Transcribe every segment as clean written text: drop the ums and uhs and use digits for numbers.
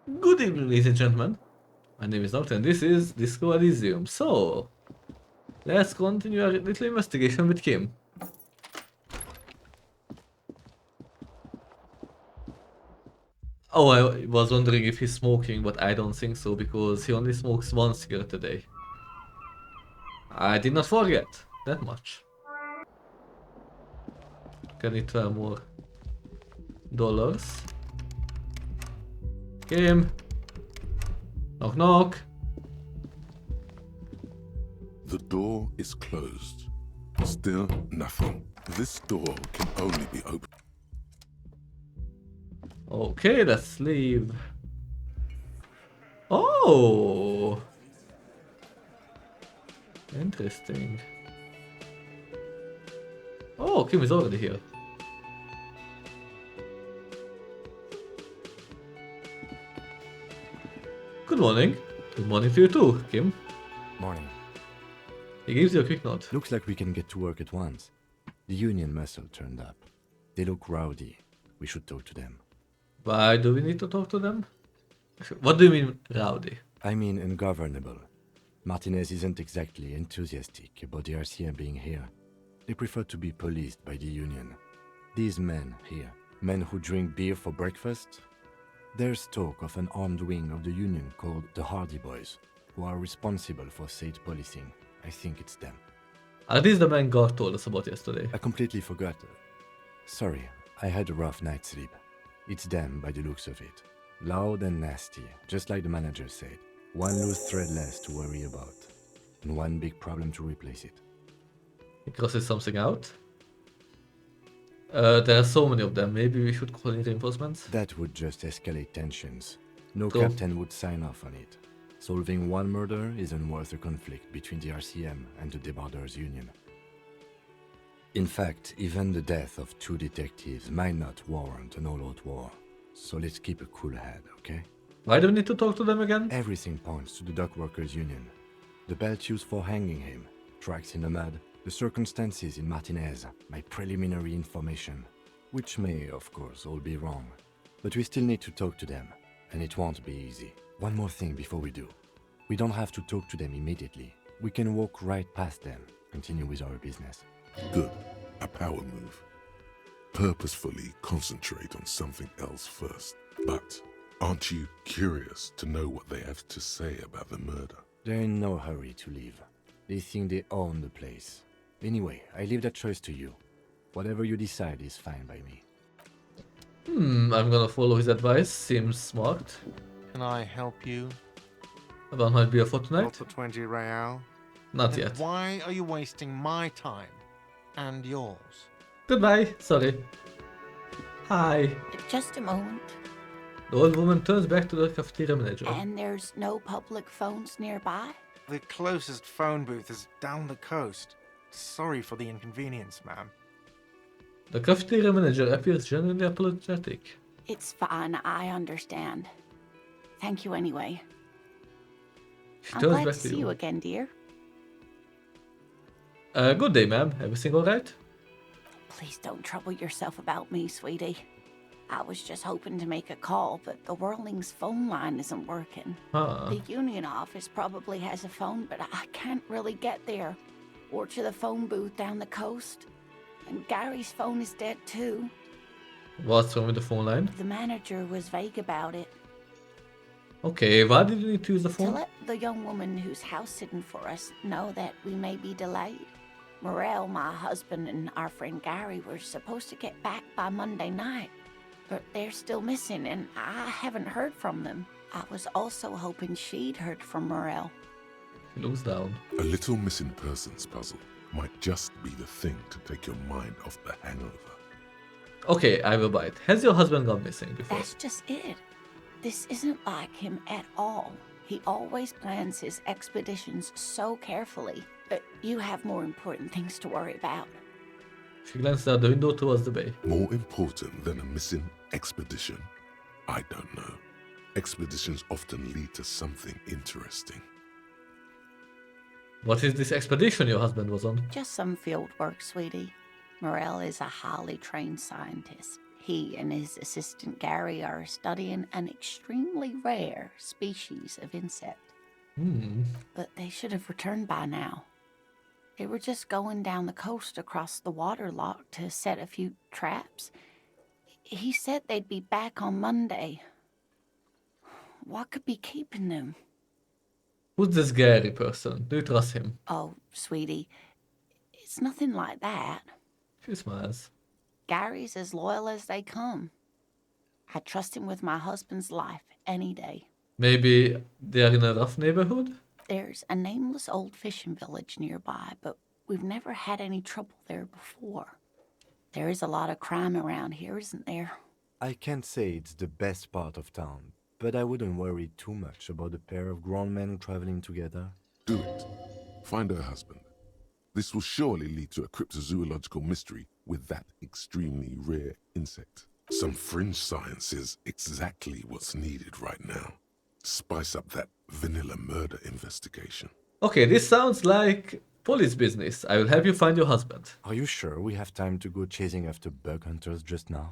Good evening, ladies and gentlemen. My name is Noctastrum and this is Disco Elysium. So, let's continue our little investigation with Kim. Oh, I was wondering if he's smoking, but I don't think so because he only smokes one cigarette a day. I did not forget that much. Can need 12 more dollars. Kim, knock knock. The door is closed. Still nothing. This door can only be opened. Okay, let's leave. Oh, interesting. Oh, Kim is already here. Good morning. Good morning to you too, Kim. Morning. He gives you a quick nod. Looks like we can get to work at once. The Union muscle turned up. They look rowdy. We should talk to them. Why do we need to talk to them? What do you mean, rowdy? I mean ungovernable. Martinez isn't exactly enthusiastic about the RCM being here. They prefer to be policed by the Union. These men here, men who drink beer for breakfast, there's talk of an armed wing of the Union called the Hardy Boys, who are responsible for state policing. I think it's them. Are these the men God told us about yesterday? I completely forgot. Sorry, I had a rough night's sleep. It's them by the looks of it. Loud and nasty, just like the manager said. One loose thread less to worry about, and one big problem to replace it. He crosses something out. There are so many of them. Maybe we should call in reinforcements? That would just escalate tensions. No Go. captain would sign off on it. Solving one murder isn't worth a conflict between the RCM and the Debarders Union. In fact, even the death of 2 detectives might not warrant an all-out war. So let's keep a cool head, okay? Why do we need to talk to them again? Everything points to the Dock Workers Union. The belt used for hanging him, tracks in the mud, the circumstances in Martinez, my preliminary information. Which may, of course, all be wrong. But we still need to talk to them, and it won't be easy. One more thing before we do. We don't have to talk to them immediately. We can walk right past them, continue with our business. Good. A power move. Purposefully concentrate on something else first. But aren't you curious to know what they have to say about the murder? They're in no hurry to leave. They think they own the place. Anyway, I leave that choice to you. Whatever you decide is fine by me. I'm gonna follow his advice. Seems smart. Can I help you? That might be a fortnight. Not for 20 real. Not Then yet. why are you wasting my time and yours? Goodbye. Sorry. Hi. Just a moment. The old woman turns back to the cafeteria manager. And there's no public phones nearby? The closest phone booth is down the coast. Sorry for the inconvenience, ma'am. The cafeteria manager appears genuinely apologetic. It's fine, I understand. Thank you anyway. She I'm turns glad back to to see you you. again, dear. Good day, ma'am. Everything alright? Please don't trouble yourself about me, sweetie. I was just hoping to make a call, but the Whirling's phone line isn't working. Huh. The union office probably has a phone, but I can't really get there. Or to the phone booth down the coast. And Gary's phone is dead too. What's wrong with the phone line? The manager was vague about it. Okay, why did you need to use the To phone? let the young woman who's house sitting for us know that we may be delayed. Morel, my husband, and our friend Gary were supposed to get back by Monday night, but they're still missing, and I haven't heard from them. I was also hoping she'd heard from Morel. He looks down. A little missing persons puzzle might just be the thing to take your mind off the hangover. Okay, I will buy it. Has your husband gone missing before? That's just it. This isn't like him at all. He always plans his expeditions so carefully, but you have more important things to worry about. She glances out the window towards the bay. More important than a missing expedition? I don't know. Expeditions often lead to something interesting. What is this expedition your husband was on? Just some field work, sweetie. Morel is a highly trained scientist. He and his assistant Gary are studying an extremely rare species of insect. But they should have returned by now. They were just going down the coast across the waterlock to set a few traps. He said they'd be back on Monday. What could be keeping them? Who's this Gary person? Do you trust him? Oh, sweetie, it's nothing like that. She smiles. Gary's as loyal as they come. I trust him with my husband's life any day. Maybe they are in a rough neighborhood? There's a nameless old fishing village nearby, but we've never had any trouble there before. There is a lot of crime around here, isn't there? I can't say it's the best part of town, but I wouldn't worry too much about a pair of grown men traveling together. Do it. Find her husband. This will surely lead to a cryptozoological mystery with that extremely rare insect. Some fringe science is exactly what's needed right now. Spice up that vanilla murder investigation. Okay, this sounds like police business. I will help you find your husband. Are you sure we have time to go chasing after bug hunters just now?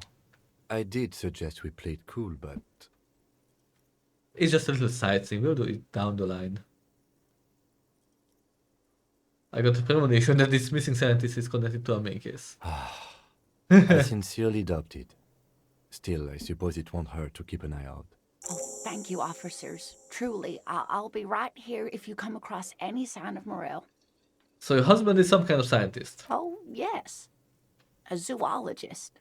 I did suggest we play it cool, but... It's just a little sightseeing. We'll do it down the line. I got a premonition that this missing scientist is connected to our main case. I sincerely doubt it. Still, I suppose it won't hurt to keep an eye out. Oh, thank you, officers. Truly, I'll be right here if you come across any sign of Morel. So your husband is some kind of scientist. Oh, yes. A zoologist.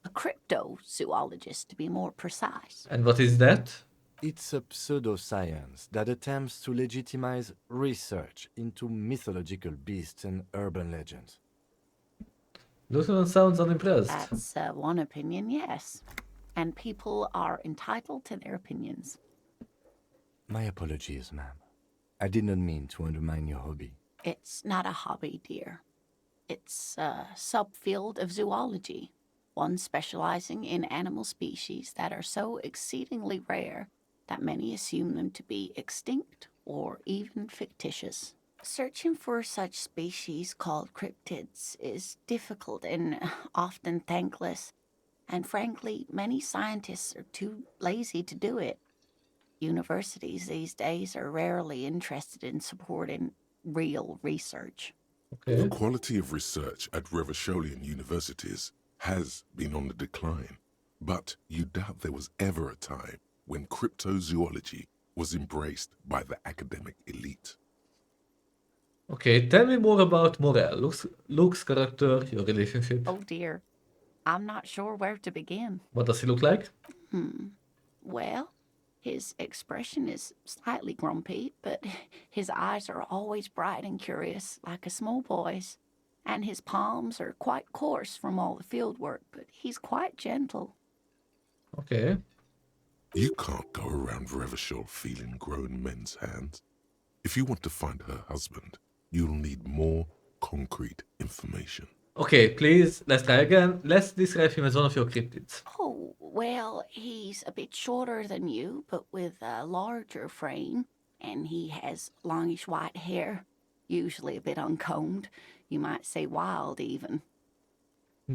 A cryptozoologist, to be more precise. And what is that? It's a pseudoscience that attempts to legitimize research into mythological beasts and urban legends. Lieutenant sounds unimpressed. That's one opinion, yes. And people are entitled to their opinions. My apologies, ma'am. I did not mean to undermine your hobby. It's not a hobby, dear. It's a subfield of zoology, one specializing in animal species that are so exceedingly rare that many assume them to be extinct or even fictitious. Searching for such species called cryptids is difficult and often thankless, and frankly, many scientists are too lazy to do it. Universities these days are rarely interested in supporting real research. Okay. The quality of research at Revacholian universities has been on the decline, but you doubt there was ever a time when cryptozoology was embraced by the academic elite. Okay, tell me more about Morel. Luke's character, your relationship. Oh dear, I'm not sure where to begin. What does he look like? Well, his expression is slightly grumpy, but his eyes are always bright and curious, like a small boy's. And his palms are quite coarse from all the field work, but he's quite gentle. Okay. You can't go around Revachol feeling grown men's hands. If you want to find her husband, you'll need more concrete information. Okay, please, let's try again. Let's describe him as one of your cryptids. Oh, well, he's a bit shorter than you, but with a larger frame, and he has longish white hair, usually a bit uncombed. You might say wild, even.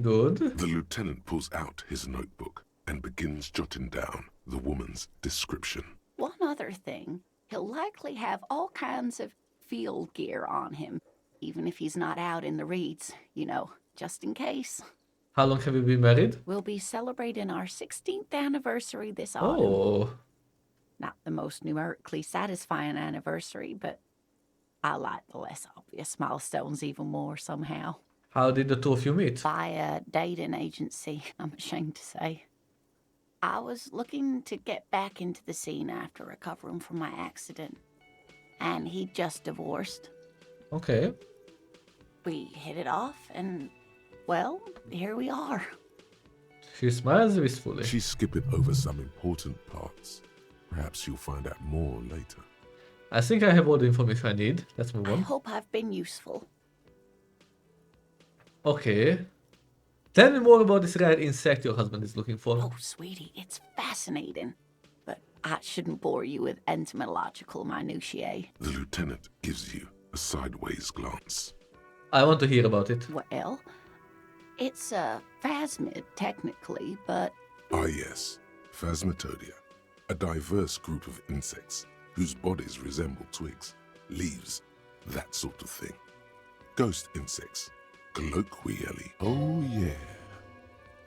Good. The lieutenant pulls out his notebook and begins jotting down the woman's description. One other thing, he'll likely have all kinds of field gear on him, even if he's not out in the reeds, you know, just in case. How long have you been married? We'll be celebrating our 16th anniversary this autumn. Oh. Not the most numerically satisfying anniversary, but I like the less obvious milestones even more somehow. How did the two of you meet? By a dating agency, I'm ashamed to say. I was looking to get back into the scene after recovering from my accident, and he'd just divorced. Okay. We hit it off, and, well, here we are. She smiles wistfully. She's skipping over some important parts. Perhaps you'll find out more later. I think I have all the information I need. Let's move I on. hope I've been useful. Okay. Tell me more about this rare insect your husband is looking for. Oh, sweetie, it's fascinating. But I shouldn't bore you with entomological minutiae. The lieutenant gives you a sideways glance. I want to hear about it. Well, It's a phasmid, technically, but Ah yes, Phasmatodea, a diverse group of insects whose bodies resemble twigs, leaves, that sort of thing. Ghost insects, colloquially. Oh yeah.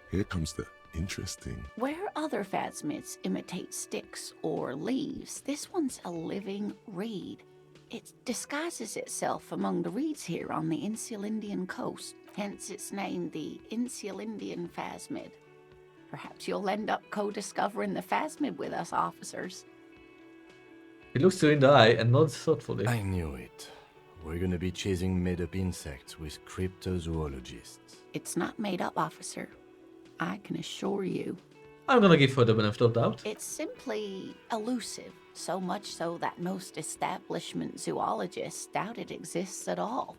Here comes the interesting. where other phasmids imitate sticks or leaves, this one's a living reed. It disguises itself among the reeds here on the Insulindian coast, hence its name, the Insulindian phasmid. Perhaps you'll end up co-discovering the phasmid with us, officers. He looks you in the eye and nods thoughtfully. I knew it. We're gonna be chasing made-up insects with cryptozoologists. It's not made up, officer. I can assure you. I'm gonna give her the benefit of doubt. It's simply elusive, so much so that most establishment zoologists doubt it exists at all.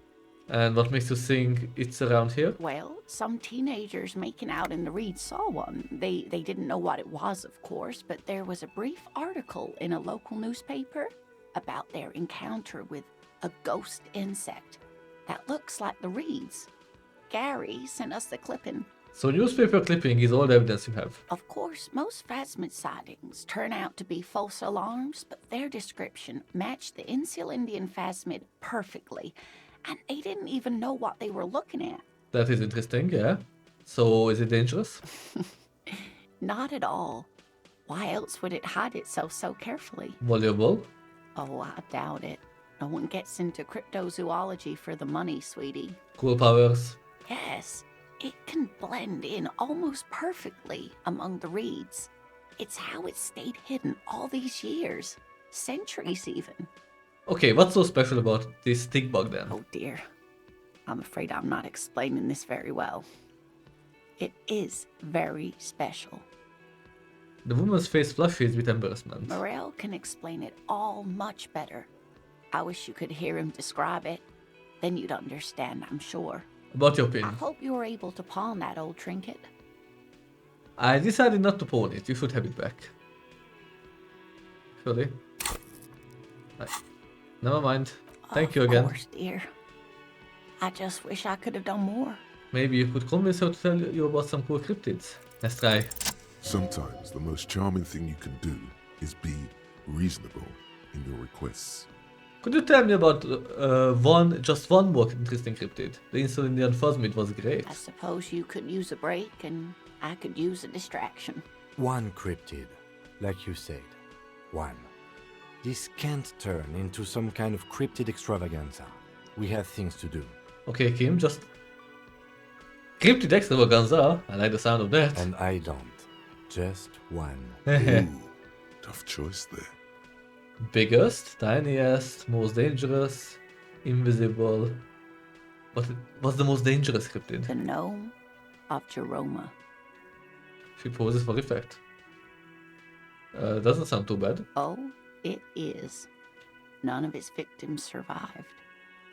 And what makes you think it's around here? Well, some teenagers making out in the reeds saw one. They didn't know what it was, of course, but there was a brief article in a local newspaper about their encounter with a ghost insect that looks like the reeds. Gary sent us the clipping. So newspaper clipping is all the evidence you have. Of course, most phasmid sightings turn out to be false alarms, but their description matched the Insulindian phasmid perfectly, and they didn't even know what they were looking at. That is interesting, yeah. So is it dangerous? Not at all. Why else would it hide itself so carefully? Valuable? Oh, I doubt it. No one gets into cryptozoology for the money, sweetie. Cool powers? Yes, it can blend in almost perfectly among the reeds. It's how it stayed hidden all these years, centuries even. Okay, what's so special about this stick bug then? Oh dear, I'm afraid I'm not explaining this very well. It is very special. The woman's face flushes with embarrassment. Morel can explain it all much better. I wish you could hear him describe it. Then you'd understand, I'm sure. About your I pin. hope you were able to pawn that old trinket. I decided not to pawn it. You should have it back. Surely. Right. Never mind. Thank you again. Of course, dear. I just wish I could have done more. Maybe you could convince her to tell you about some cool cryptids. Let's try. Sometimes the most charming thing you can do is be reasonable in your requests. Could you tell me about just one more interesting cryptid? The Insulindian phasmid was great. I suppose you could use a break and I could use a distraction. One cryptid, like you said. One. This can't turn into some kind of cryptid extravaganza. We have things to do. Okay, Kim, just... Cryptid extravaganza. I like the sound of that. And I don't. Just one. Ooh, tough choice there. Biggest, tiniest, most dangerous, invisible. What's the most dangerous cryptid? The gnome of Jeroma. She poses for effect. Doesn't sound too bad. Oh, it is. None of its victims survived.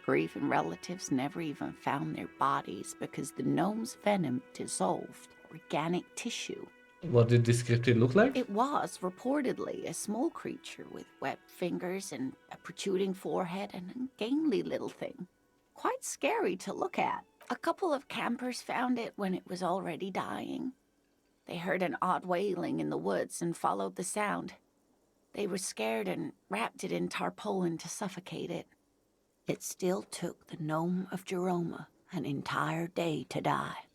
Grieving relatives never even found their bodies because the gnome's venom dissolved organic tissue. What did this cryptid look like? It was reportedly a small creature with webbed fingers and a protruding forehead and a gangly little thing. Quite scary to look at. A couple of campers found it when it was already dying. They heard an odd wailing in the woods and followed the sound. They were scared and wrapped it in tarpaulin to suffocate it. It still took the gnome of Jeroma an entire day to die.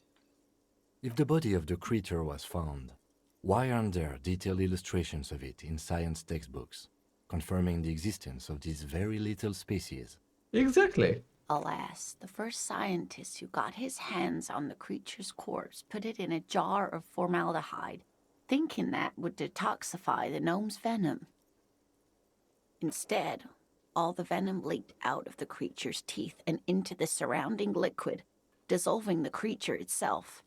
If the body of the creature was found, why aren't there detailed illustrations of it in science textbooks, confirming the existence of this very little species? Exactly. Alas, the first scientist who got his hands on the creature's corpse put it in a jar of formaldehyde, thinking that would detoxify the gnome's venom. Instead, all the venom leaked out of the creature's teeth and into the surrounding liquid, dissolving the creature itself.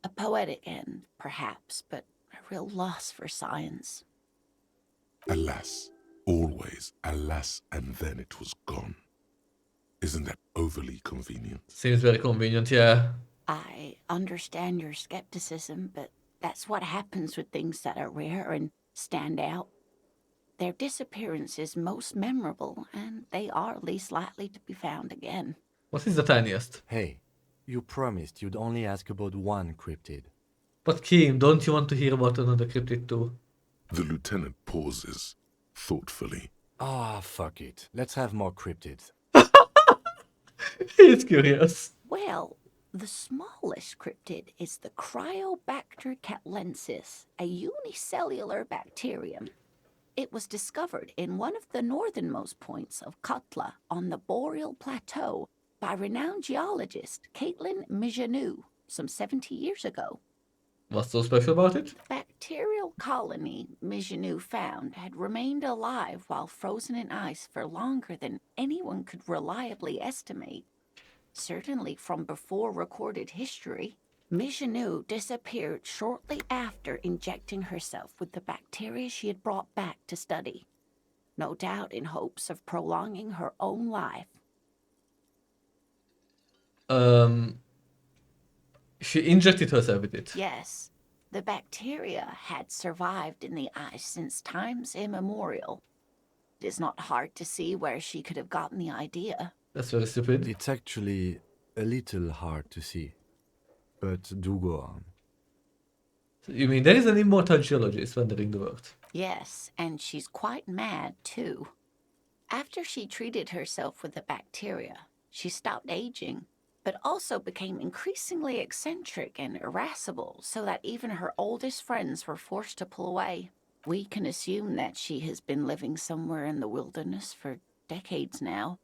A poetic end, perhaps, but a real loss for science. Alas, always alas, and then it was gone. Isn't that overly convenient? Seems very convenient, yeah. I understand your skepticism, but that's what happens with things that are rare and stand out. Their disappearance is most memorable, and they are least likely to be found again. What is the tiniest? Hey, You promised you'd only ask about one cryptid. But Kim, don't you want to hear about another cryptid too? The lieutenant pauses thoughtfully. Ah, fuck it. Let's have more cryptids. He's curious. Well, the smallest cryptid is the Cryobacter catlensis, a unicellular bacterium. It was discovered in one of the northernmost points of Katla on the Boreal Plateau by renowned geologist Caitlin Mijanou some 70 years ago. What's so special about it? The bacterial colony Mijanou found had remained alive while frozen in ice for longer than anyone could reliably estimate. Certainly from before recorded history, Mijanou disappeared shortly after injecting herself with the bacteria she had brought back to study, no doubt in hopes of prolonging her own life. She injected herself with it. Yes, the bacteria had survived in the ice since times immemorial. It is not hard to see where she could have gotten the idea. That's very stupid. It's actually a little hard to see. But do go on. You mean there is an immortal geologist wandering the world? Yes, and she's quite mad, too. After she treated herself with the bacteria, she stopped aging, but also became increasingly eccentric and irascible, so that even her oldest friends were forced to pull away. We can assume that she has been living somewhere in the wilderness for decades now,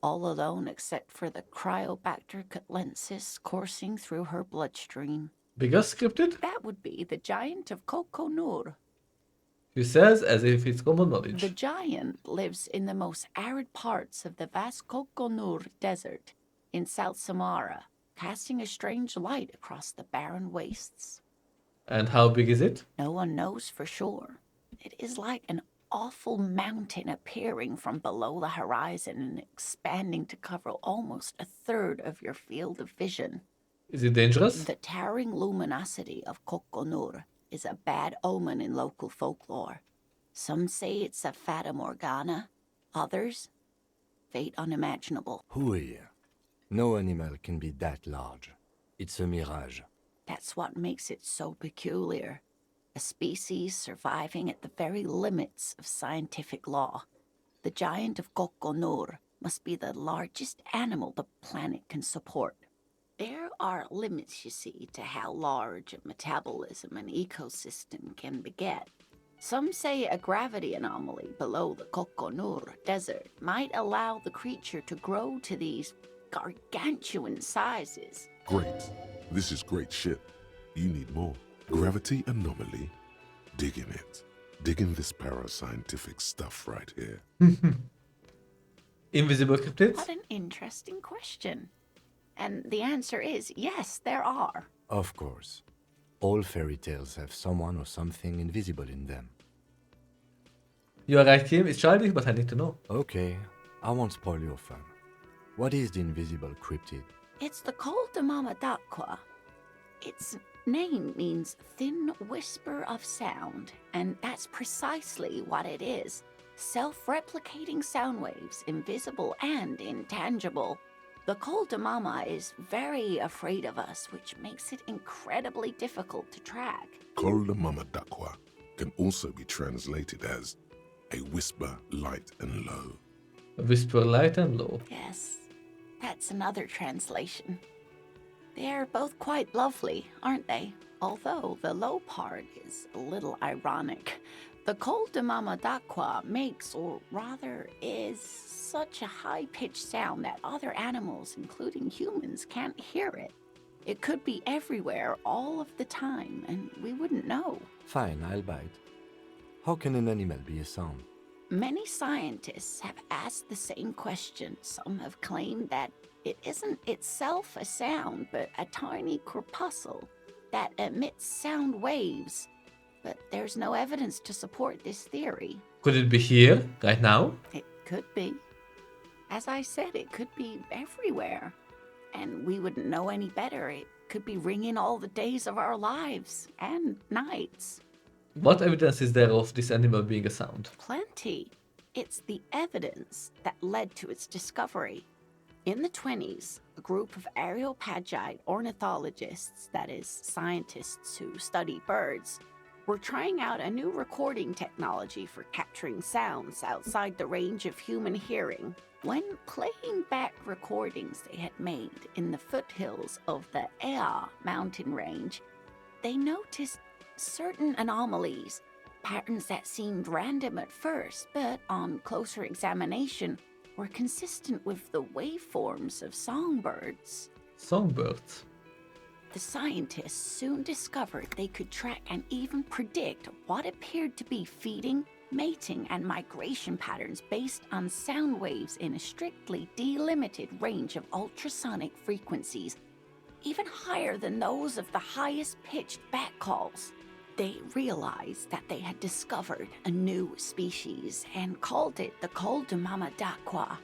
all alone except for the Cryobacter catlensis coursing through her bloodstream. Biggest cryptid? That would be the giant of Kokonur. She says as if it's common knowledge. The giant lives in the most arid parts of the vast Kokonur Desert in South Samara, casting a strange light across the barren wastes. And how big is it? No one knows for sure. It is like an awful mountain appearing from below the horizon and expanding to cover almost a third of your field of vision. Is it dangerous? The towering luminosity of Kokonur is a bad omen in local folklore. Some say it's a fata morgana, others, fate unimaginable. Hooey. No animal can be that large. It's a mirage. That's what makes it so peculiar. A species surviving at the very limits of scientific law. The giant of Kokonur must be the largest animal the planet can support. There are limits, you see, to how large a metabolism an ecosystem can beget. Some say a gravity anomaly below the Kokonur Desert might allow the creature to grow to these gargantuan sizes. Great. This is great shit. You need more. Gravity anomaly. Dig in it. Dig in this parascientific stuff right here. Invisible cryptids? What an interesting question. And the answer is yes, there are. Of course. All fairy tales have someone or something invisible in them. You are right, Kim. It's childish, but I need to know. Okay, I won't spoil your fun. What is the invisible cryptid? It's the Koldamama. Its name means thin whisper of sound, and that's precisely what it is. Self-replicating sound waves, invisible and intangible. The Koldamama is very afraid of us, which makes it incredibly difficult to track. Koldamama Dakwa can also be translated as a whisper light and low. Whisper light and low. Yes, that's another translation. They're both quite lovely, aren't they? Although the low part is a little ironic. The Koldamama Dakwa makes, or rather is, such a high-pitched sound that other animals, including humans, can't hear it. It could be everywhere all of the time, and we wouldn't know. Fine, I'll bite. How can an animal be a sound? Many scientists have asked the same question. Some have claimed that it isn't itself a sound, but a tiny corpuscle that emits sound waves. But there's no evidence to support this theory. Could it be here, right now? It could be. As I said, it could be everywhere. And we wouldn't know any better. It could be ringing all the days of our lives and nights. What evidence is there of this animal being a sound? Plenty. It's the evidence that led to its discovery. In the 20s, a group of Areopagite ornithologists, that is, scientists who study birds, were trying out a new recording technology for capturing sounds outside the range of human hearing. When playing back recordings they had made in the foothills of the Ea mountain range, they noticed certain anomalies, patterns that seemed random at first, but on closer examination were consistent with the waveforms of songbirds. Songbirds. The scientists soon discovered they could track and even predict what appeared to be feeding, mating, and migration patterns based on sound waves in a strictly delimited range of ultrasonic frequencies, even higher than those of the highest pitched bat calls. They realized that they had discovered a new species and called it the Coldemamadaqua,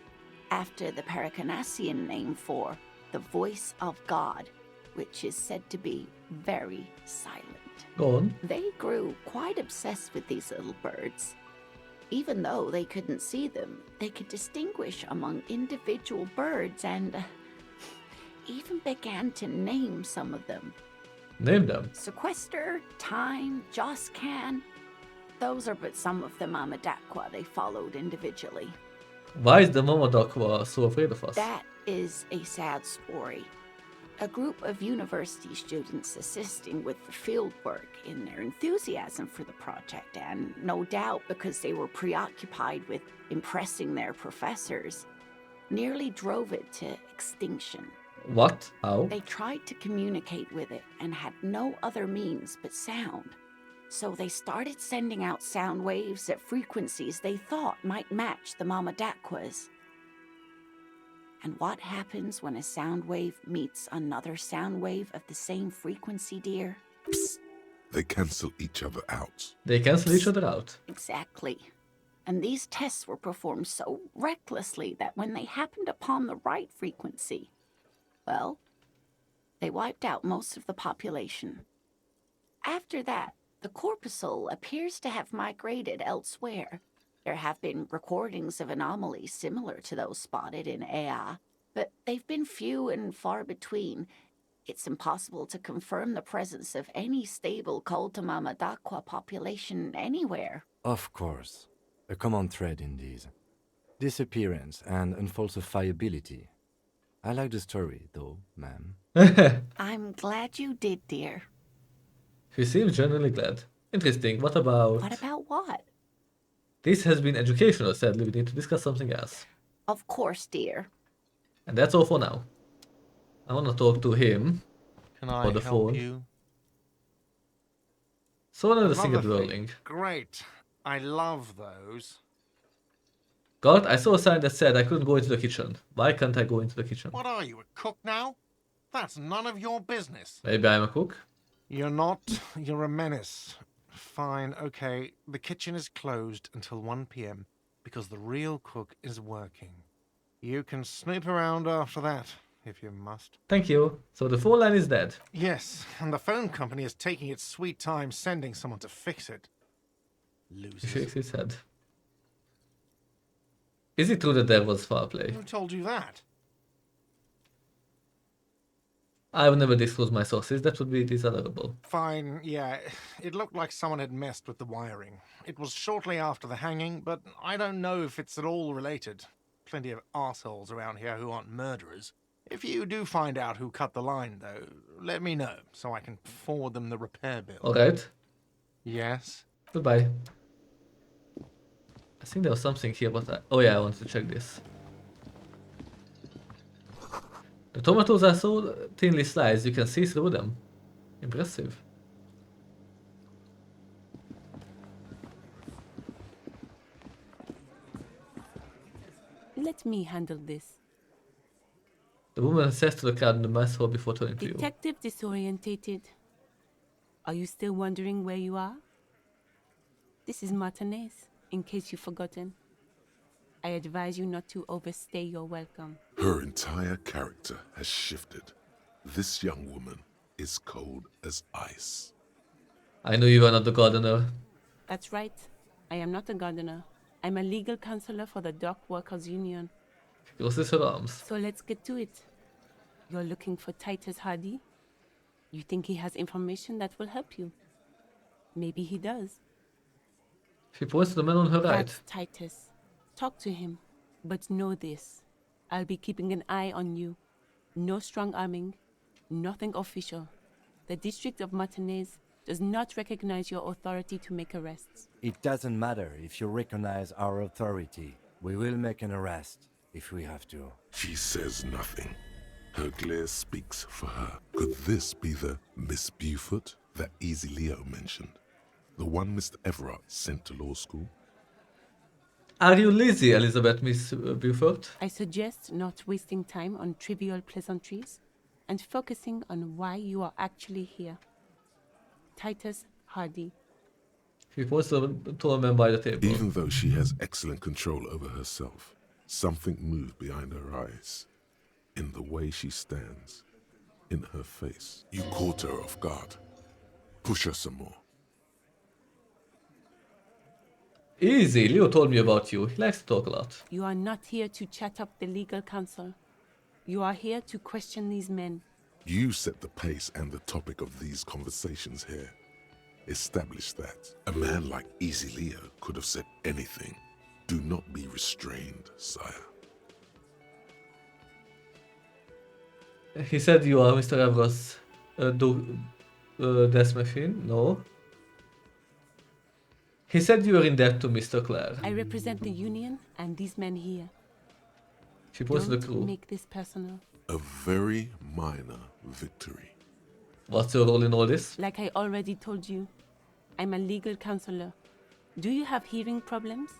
after the Paracanassian name for the voice of God, which is said to be very silent. Go on. They grew quite obsessed with these little birds. Even though they couldn't see them, they could distinguish among individual birds and even began to name some of them. Name them. Sequester, Time, Joscan. Those are but some of the Mamadaqua they followed individually. Why is the Mamadaqua so afraid of us? That is a sad story. A group of university students assisting with the field work in their enthusiasm for the project, and no doubt because they were preoccupied with impressing their professors, nearly drove it to extinction. What? How? They tried to communicate with it and had no other means but sound. So they started sending out sound waves at frequencies they thought might match the Mamadaquas. And what happens when a sound wave meets another sound wave of the same frequency, dear? Psst. They cancel each other out. They cancel each other out. Exactly. And these tests were performed so recklessly that when they happened upon the right frequency, well, they wiped out most of the population. After that, the corpuscle appears to have migrated elsewhere. There have been recordings of anomalies similar to those spotted in Ea, but they've been few and far between. It's impossible to confirm the presence of any stable Coldemamadaqua population anywhere. Of course. A common thread in these. Disappearance and unfalsifiability. I like the story, though, ma'am. I'm glad you did, dear. He seems genuinely glad. Interesting. What about... What about what? This has been educational, sadly. We need to discuss something else. Of course, dear. And that's all for now. I want to talk to him. Can I For the help phone. you? So another thing Another at thing. rolling. Great. I love those. God, I saw a sign that said I couldn't go into the kitchen. Why can't I go into the kitchen? What are you, a cook now? That's none of your business. Maybe I'm a cook? You're not. You're a menace. Fine, okay. The kitchen is closed until 1 p.m. because the real cook is working. You can snoop around after that, if you must. Thank you. So the phone line is dead. Yes, and the phone company is taking its sweet time sending someone to fix it. He Losers. shakes his head. Is it true that there was foul play? Who told you that? I would never disclose my sources. That would be dishonorable. Fine, yeah. It looked like someone had messed with the wiring. It was shortly after the hanging, but I don't know if it's at all related. Plenty of assholes around here who aren't murderers. If you do find out who cut the line, though, let me know so I can forward them the repair bill. Alright. Yes? Goodbye. I think there was something here, but oh yeah, I wanted to check this. The tomatoes are so thinly sliced, you can see through them. Impressive. Let me handle this. The woman says to the crowd in the mess hall before turning to you. Detective disorientated. Are you still wondering where you are? This is Martinez, in case you've forgotten. I advise you not to overstay your welcome. Her entire character has shifted. This young woman is cold as ice. I knew you were not the gardener. That's right. I am not a gardener. I'm a legal counselor for the Dock Workers Union. Crosses her arms. So let's get to it. You're looking for Titus Hardy? You think he has information that will help you? Maybe he does. She points to the man on her right. That's Titus. Talk to him. But know this. I'll be keeping an eye on you. No strong arming. Nothing official. The District of Martinez does not recognize your authority to make arrests. It doesn't matter if you recognize our authority. We will make an arrest if we have to. She says nothing. Her glare speaks for her. Could this be the Miss Beaufort that Easy Leo mentioned? The one Mr. Everard sent to law school? Are you lazy, Elizabeth, Miss Beaufort? I suggest not wasting time on trivial pleasantries and focusing on why you are actually here. Titus Hardy. She points to a man by the table. Even though she has excellent control over herself, something moved behind her eyes. In the way she stands. In her face. You caught her off guard. Push her some more. Easy, Leo told me about you. He likes to talk a lot. You are not here to chat up the legal counsel. You are here to question these men. You set the pace and the topic of these conversations here. Establish that. A man like Easy Leo could have said anything. Do not be restrained, sire. He said you are Mr. Everard's death machine? No. He said you are in debt to Mr. Clare. I represent the Union and these men here. She points to the Don't crew. make this personal. A very minor victory. What's your role in all this? Like I already told you, I'm a legal counselor. Do you have hearing problems?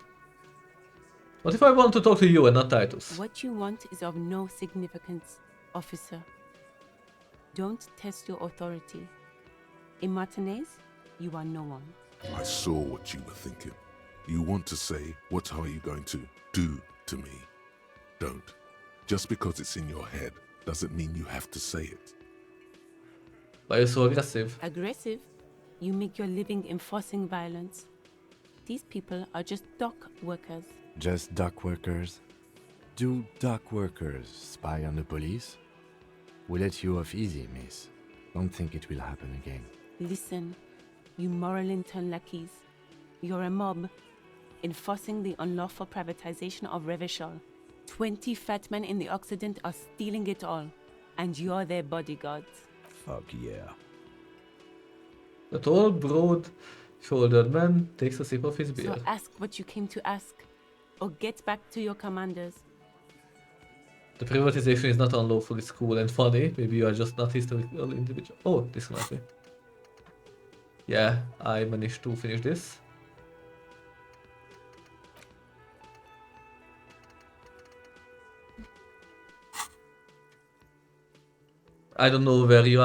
What if I want to talk to you and not Titus? What you want is of no significance, officer. Don't test your authority. In Martinez, you are no one. I saw what you were thinking. You want to say, what are you going to do to me? Don't. Just because it's in your head doesn't mean you have to say it. Why are you so aggressive? Aggressive? You make your living enforcing violence. These people are just dock workers. Just dock workers? Do dock workers spy on the police? We let you off easy, miss. Don't think it will happen again. Listen, you moral intern lackeys. You're a mob, enforcing the unlawful privatization of Revachol. 20 fat men in the Occident are stealing it all, and you're their bodyguards. Fuck yeah. The tall, broad-shouldered man takes a sip of his beer. So ask what you came to ask, or get back to your commanders. The privatization is not unlawful, it's cool and funny. Maybe you are just not historical individual. Oh, this reminds me. Yeah, I managed to finish this. I don't know where you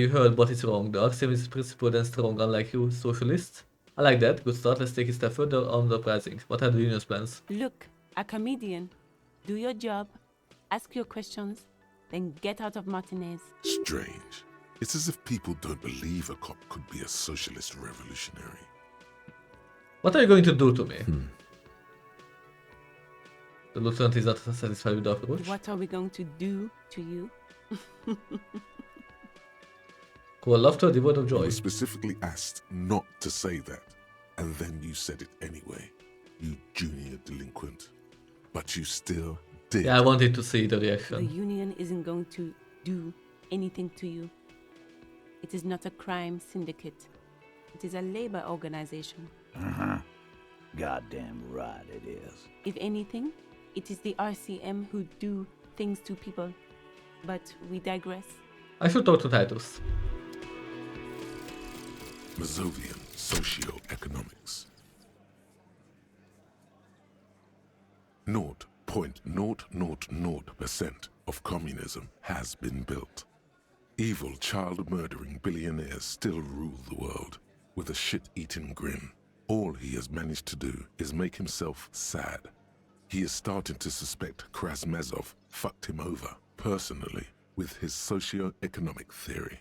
heard, but it's wrong. The Axiom is principled and strong, unlike you, socialists. I like that. Good start. Let's take a step further on the pricing. What are the union's plans? Look, a comedian. Do your job, ask your questions, then get out of Martinez. Strange. It's as if people don't believe a cop could be a socialist revolutionary. What are you going to do to me? The lieutenant is not satisfied with the approach. What are we going to do to you? Cool laughter, devoid of You joy. were specifically asked not to say that, and then you said it anyway. You junior delinquent. But you still did. Yeah, I wanted to see the The reaction. union isn't going to do anything to you. It is not a crime syndicate. It is a labor organization. Goddamn right it is. If anything, it is the RCM who do things to people. But we digress. I should talk to Titus. Mazovian Socioeconomics. 0.000% of communism has been built. Evil child-murdering billionaires still rule the world with a shit-eating grin. All he has managed to do is make himself sad. He is starting to suspect Krasmazov fucked him over personally with his socio-economic theory.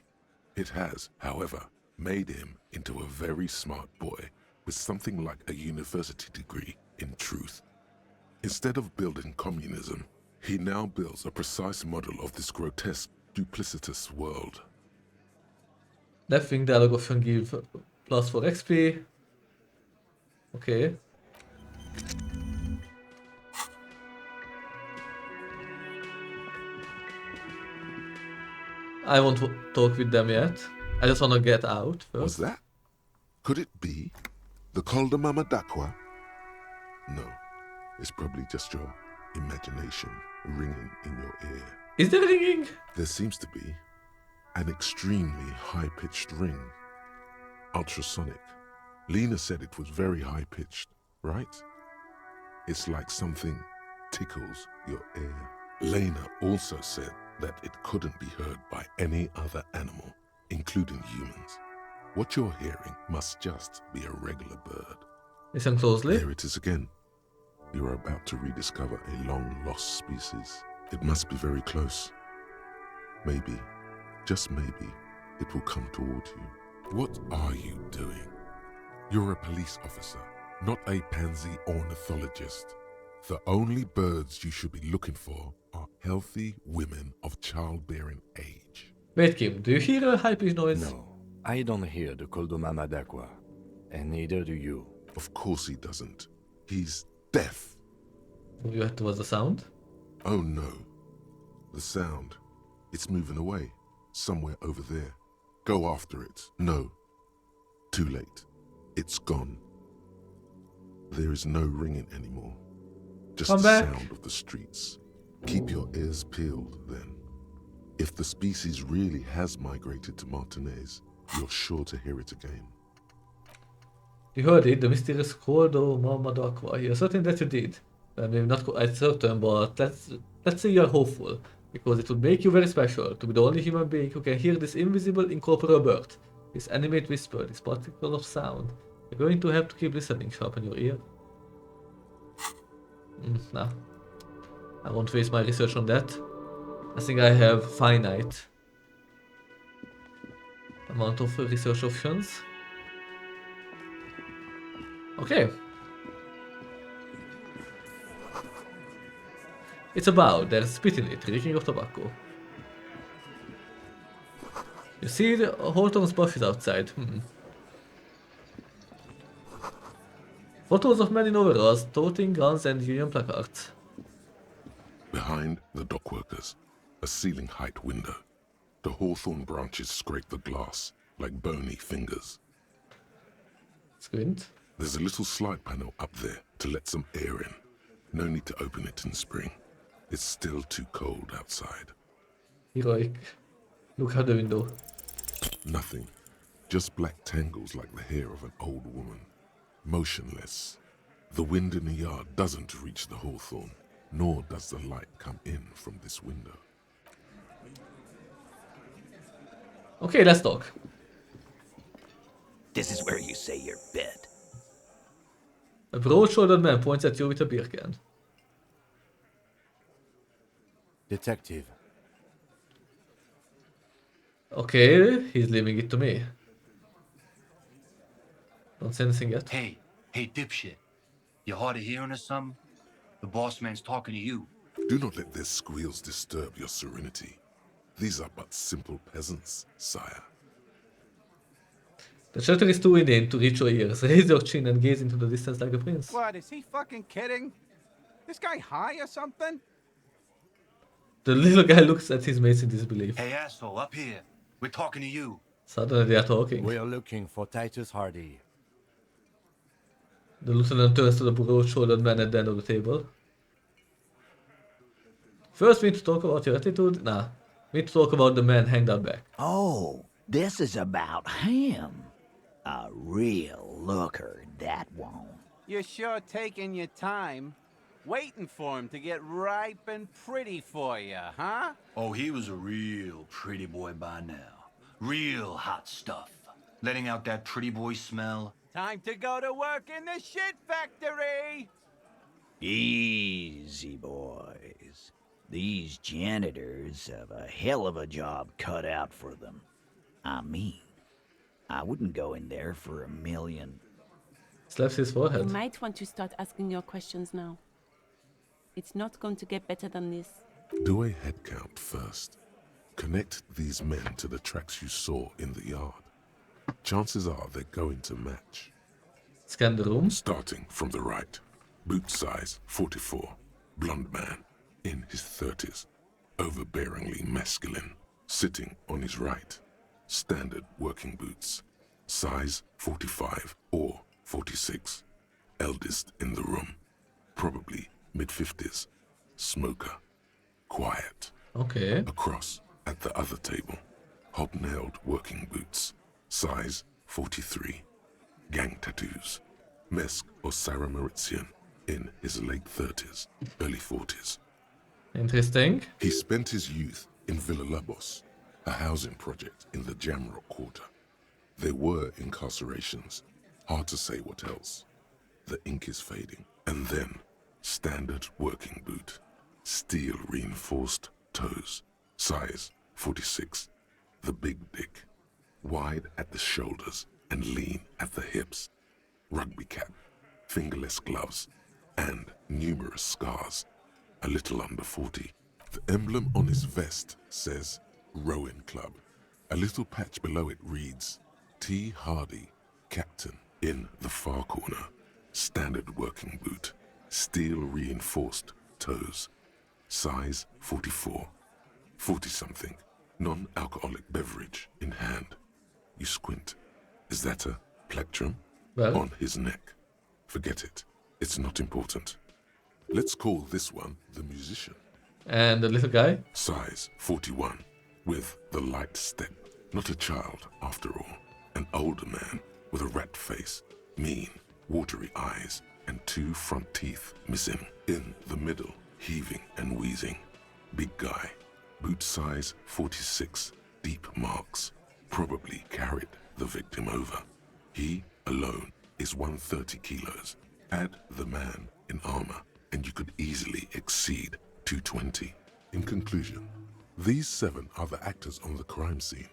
It has, however, made him into a very smart boy with something like a university degree in truth. Instead of building communism, He now builds a precise model of this grotesque, duplicitous world. Left-wing dialogue often give plus 4 XP. Okay. I won't talk with them yet. I just wanna get out first. Was that? Could it be the Koldamama Dakwa? No, it's probably just your imagination ringing in your ear. Is there ringing? There seems to be an extremely high-pitched ring. Ultrasonic. Lena said it was very high-pitched, right? It's like something tickles your ear. Lena also said that it couldn't be heard by any other animal, including humans. What you're hearing must just be a regular bird. Listen closely. There it is again. You're about to rediscover a long-lost species. It must be very close. Maybe, just maybe, it will come toward you. What are you doing? You're a police officer, not a pansy ornithologist. The only birds you should be looking for are healthy women of childbearing age. Wait, Kim, do you hear a high-pitched noise? No, I don't hear the Koldomama Dakwa, and neither do you. Of course he doesn't. He's deaf. Move your head towards the sound. Oh no. The sound. It's moving away. Somewhere over there. Go after it. No. Too late. It's gone. There is no ringing anymore. Just Come the back. sound of the streets. Keep your ears peeled, then. If the species really has migrated to Martinez, you're sure to hear it again. You heard it, the mysterious Koldamama Dakwa. You're certain that you did. Well, maybe not quite certain, but let's say you're hopeful. Because it would make you very special to be the only human being who can hear this invisible, incorporeal bird. This animate whisper, this particle of sound. You're going to have to keep listening, sharpen your ear. Nah. I won't waste my research on that. I think I have finite amount of research options. Okay. It's about, there's spit in it, reeking of tobacco. You see, the Horton's buff is outside. Photos of men in overalls, toting guns and union placards. Behind the dockworkers, a ceiling-height window. The hawthorn branches scrape the glass like bony fingers. Squint. There's a little slide panel up there to let some air in. No need to open it in spring. It's still too cold outside. Heroic. Look out the window. Nothing. Just black tangles like the hair of an old woman. Motionless. The wind in the yard doesn't reach the hawthorn, nor does the light come in from this window. Okay, let's talk. This is where you say your bed. A broad-shouldered man points at you with a beer can. Detective, Okay, he's leaving it to me. Don't say anything yet. Hey, dipshit. You hard of hearing or something? The boss man's talking to you. Do not let their squeals disturb your serenity. These are but simple peasants, sire. The shelter is too inane to reach your ears. Raise your chin and gaze into the distance like a prince. What, is he fucking kidding? This guy high or something? The little guy looks at his mates in disbelief. Hey, asshole, up here. We're talking to you. Suddenly they are talking. we are looking for Titus Hardy. The lieutenant turns to the broad-shouldered man at the end of the table. First, we need to talk about your attitude. Nah, we need to talk about the man hanged out back. Oh, this is about him. A real looker, that one. You're sure taking your time, waiting for him to get ripe and pretty for you, huh? Oh, he was a real pretty boy by now. Real hot stuff. Letting out that pretty boy smell. Time to go to work in the shit factory! Easy, boys. These janitors have a hell of a job cut out for them. I mean, I wouldn't go in there for $1 million. Slaps his You forehead. might want to start asking your questions now. It's not going to get better than this. Do a head count first. Connect these men to the tracks you saw in the yard. Chances are they're going to match. Scan the room. Starting from the right. Boot size 44. Blonde man. In his 30s. Overbearingly masculine. Sitting on his right. Standard working boots. Size 45 or 46. Eldest in the room. Probably mid-50s. Smoker. Quiet. Okay. Across at the other table. Hobnailed working boots. Size 43. Gang tattoos. Mesk or Sarah Mauritian. In his late 30s, early 40s. Interesting. He spent his youth in Villa Labos, a housing project in the Jamrock Quarter. There were incarcerations. Hard to say what else. The ink is fading. And then, standard working boot. Steel reinforced toes. Size 46. The big dick. Wide at the shoulders and lean at the hips. Rugby cap. Fingerless gloves. And numerous scars. A little under 40. The emblem on his vest says Rowing Club. A little patch below it reads T. Hardy, Captain. In the far corner, standard working boot. Steel reinforced toes. Size 44. 40-something. Non-alcoholic beverage in hand. You squint. Is that a plectrum? Well, On his neck. Forget it. It's not important. Let's call this one the musician. and the little guy. Size 41. With the light step. Not a child, after all. An older man with a rat face. Mean, watery eyes, and 2 front teeth missing. In the middle, heaving and wheezing. Big guy. Boot size 46. Deep marks. Probably carried the victim over. He, alone, is 130 kilos. Add the man in armor, and you could easily exceed 220. In conclusion, these 7 are the actors on the crime scene.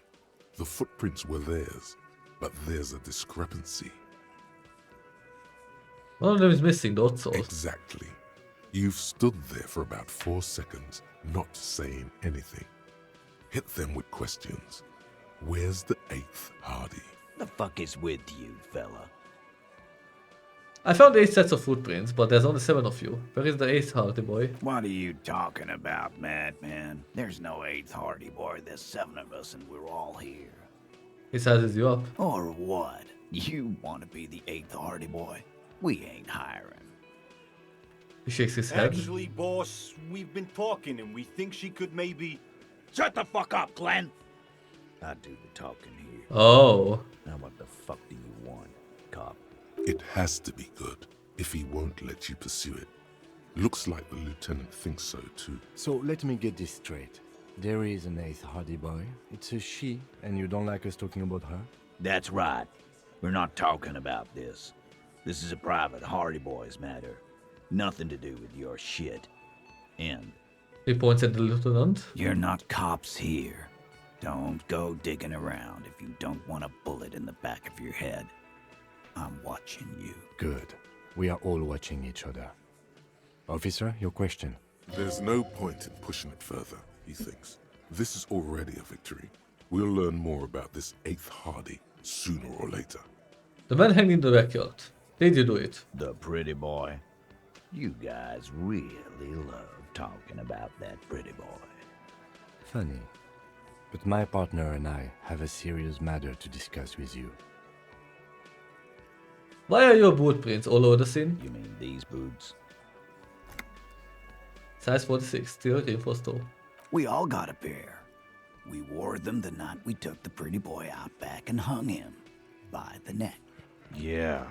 The footprints were theirs, but there's a discrepancy. One of them is missing, that's all. Exactly. You've stood there for about 4 seconds, not saying anything. Hit them with questions. Where's the 8th Hardy? The fuck is with you, fella? I found 8 sets of footprints, but there's only 7 of you. Where is the 8th Hardy boy? What are you talking about, madman? There's no 8th Hardy boy. There's 7 of us and we're all here. He sizes you up. Or what? You want to be the 8th Hardy boy? We ain't hiring. He shakes his head. Actually, boss, we've been talking and we think she could maybe... Shut the fuck up, Glenn! I do the talking here. Oh. Now what the fuck do you want, cop? It has to be good, if he won't let you pursue it. Looks like the lieutenant thinks so too. So let me get this straight. There is an 8th Hardy boy. It's a she, and you don't like us talking about her? That's right. We're not talking about this. This is a private Hardy Boys matter. Nothing to do with your shit. End. He points at the lieutenant. You're not cops here. Don't go digging around if you don't want a bullet in the back of your head. I'm watching you. Good. We are all watching each other. Officer, your question. There's no point in pushing it further, he thinks. This is already a victory. We'll learn more about this 8th Hardy sooner or later. The man hanging in the backyard. Did you do it? The pretty boy. You guys really love talking about that pretty boy. Funny. But my partner and I have a serious matter to discuss with you. Why are your boot prints all over the scene? You mean these boots? Size 46, steel reinforced toe. We all got a pair. We wore them the night we took the pretty boy out back and hung him by the neck. Yeah,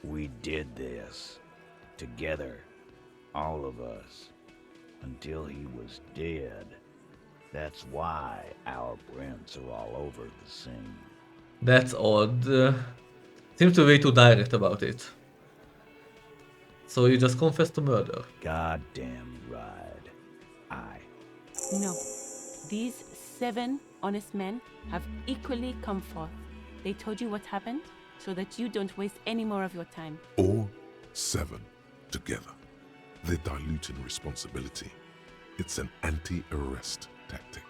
we did this. Together. All of us. Until he was dead. That's why our prints are all over the scene. That's odd. Seems to be way too direct about it. So you just confessed to murder? Goddamn right. No. These 7 honest men have equally come forth. They told you what happened so that you don't waste any more of your time. All 7 together. They're diluting responsibility. It's an anti-arrest tactic.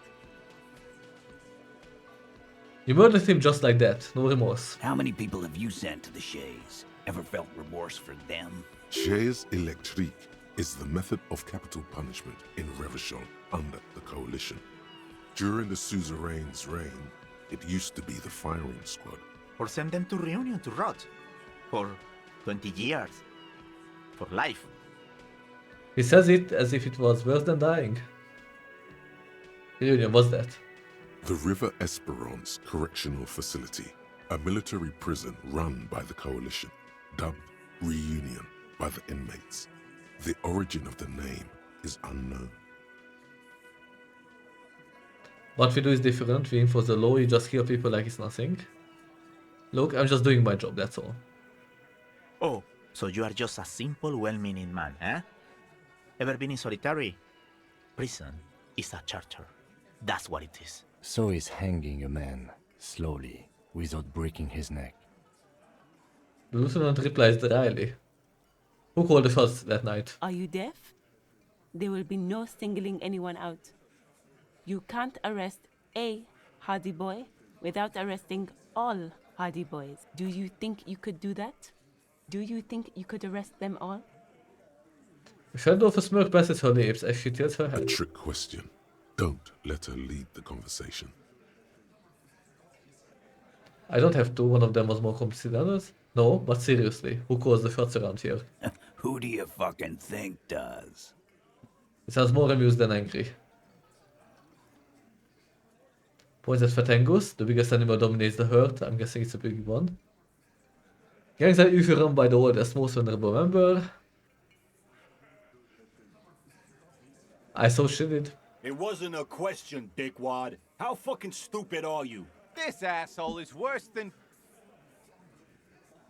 You murdered him just like that, no remorse. How many people have you sent to the Shays? Ever felt remorse for them? Chaise électrique is the method of capital punishment in Revachol under the Coalition. During the suzerain's reign, it used to be the firing squad. Or send them to Reunion to rot. For 20 years. For life. He says it as if it was worse than dying. Reunion, what's that? The River Esperance Correctional Facility, a military prison run by the Coalition, dubbed Reunion by the inmates. The origin of the name is unknown. What we do is different. We enforce the law, we just kill people like it's nothing. Look, I'm just doing my job, that's all. Oh, so you are just a simple, well-meaning man, eh? Ever been in solitary? Prison is a charter. That's what it is. So is hanging a man, slowly, without breaking his neck. The lieutenant replies dryly. Who called the shots that night? Are you deaf? There will be no singling anyone out. You can't arrest a Hardy Boy without arresting all Hardy Boys. Do you think you could do that? Do you think you could arrest them all? A shadow of a smirk passes her lips as she tilts her A head. trick question. Don't let her lead the conversation. I don't have to, one of them was more complicit than others. No, but seriously, who calls the shots around here? Who do you fucking think does? He sounds more amused than angry. Points at Fat Angus, the biggest animal dominates the herd. I'm guessing it's a big one. Gangs are usually run by the oldest, most vulnerable member. I so shitted. It wasn't a question, dickwad. How fucking stupid are you? This asshole is worse than